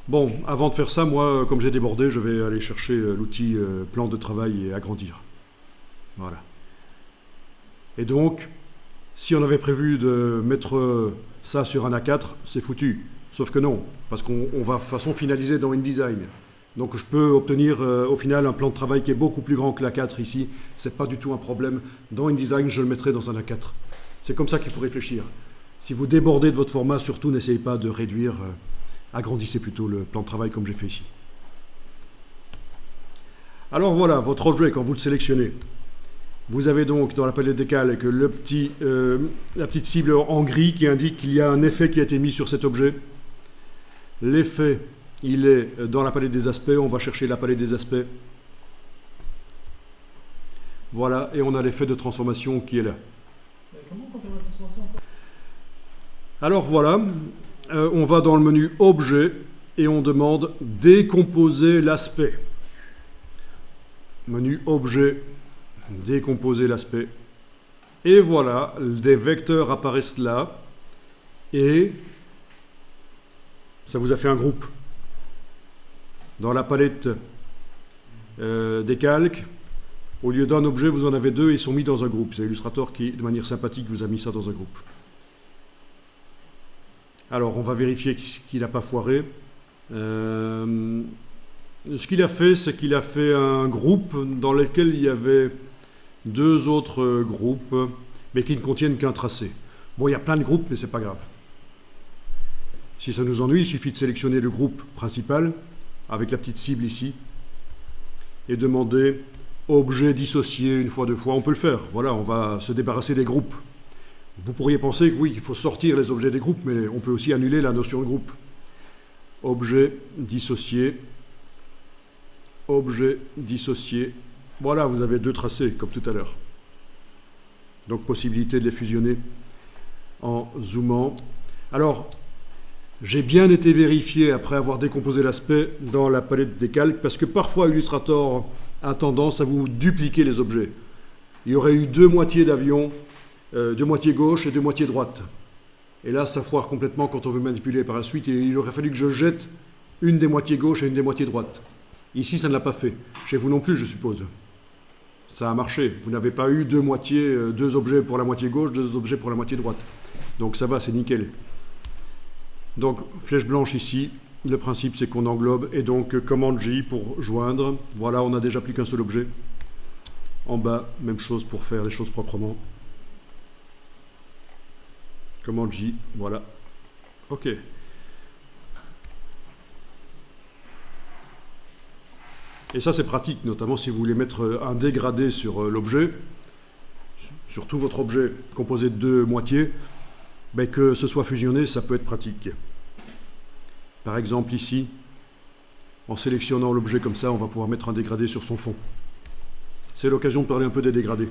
Bon, avant de faire ça, moi, comme j'ai débordé, je vais aller chercher l'outil plan de travail et agrandir. Voilà. Et donc, si on avait prévu de mettre ça sur un A4, c'est foutu. Sauf que non, parce qu'on va de toute façon finaliser dans InDesign. Donc je peux obtenir au final un plan de travail qui est beaucoup plus grand que l'A4 ici. C'est pas du tout un problème. Dans InDesign, je le mettrai dans un A4. C'est comme ça qu'il faut réfléchir. Si vous débordez de votre format, surtout n'essayez pas de réduire, agrandissez plutôt le plan de travail comme j'ai fait ici. Alors voilà, votre objet, quand vous le sélectionnez, vous avez donc dans la palette des calques la petite cible en gris qui indique qu'il y a un effet qui a été mis sur cet objet. L'effet, il est dans la palette des aspects. On va chercher la palette des aspects. Voilà, et on a l'effet de transformation qui est là. Comment on confirme la transformation encore? Alors voilà, on va dans le menu Objet et on demande Décomposer l'aspect. Menu Objet, décomposer l'aspect. Et voilà, des vecteurs apparaissent là. Et ça vous a fait un groupe. Dans la palette des calques, au lieu d'un objet, vous en avez deux et ils sont mis dans un groupe. C'est Illustrator qui, de manière sympathique, vous a mis ça dans un groupe. Alors, on va vérifier qu'il n'a pas foiré. Ce qu'il a fait, c'est qu'il a fait un groupe dans lequel il y avait deux autres groupes, mais qui ne contiennent qu'un tracé. Bon, il y a plein de groupes, mais c'est pas grave. Si ça nous ennuie, il suffit de sélectionner le groupe principal, avec la petite cible ici, et demander objet dissocié une fois, deux fois. On peut le faire. Voilà, on va se débarrasser des groupes. Vous pourriez penser que oui, il faut sortir les objets des groupes, mais on peut aussi annuler la notion de groupe. Objet dissocié. Objet dissocié. Voilà, vous avez deux tracés, comme tout à l'heure. Donc, possibilité de les fusionner en zoomant. Alors, j'ai bien été vérifié après avoir décomposé l'aspect dans la palette des calques, parce que parfois Illustrator a tendance à vous dupliquer les objets. Il y aurait eu deux moitiés d'avion, deux moitiés gauche et deux moitiés droite. Et là, ça foire complètement quand on veut manipuler par la suite, et il aurait fallu que je jette une des moitiés gauche et une des moitiés droite. Ici, ça ne l'a pas fait. Chez vous non plus, je suppose. Ça a marché. Vous n'avez pas eu deux moitiés, deux objets pour la moitié gauche, deux objets pour la moitié droite. Donc ça va, c'est nickel. Donc, flèche blanche ici. Le principe, c'est qu'on englobe. Et donc, commande J pour joindre. Voilà, on n'a déjà plus qu'un seul objet. En bas, même chose pour faire les choses proprement. Commande J, voilà. OK. Et ça, c'est pratique, notamment si vous voulez mettre un dégradé sur l'objet, sur tout votre objet composé de deux moitiés, ben que ce soit fusionné, ça peut être pratique. Par exemple, ici, en sélectionnant l'objet comme ça, on va pouvoir mettre un dégradé sur son fond. C'est l'occasion de parler un peu des dégradés.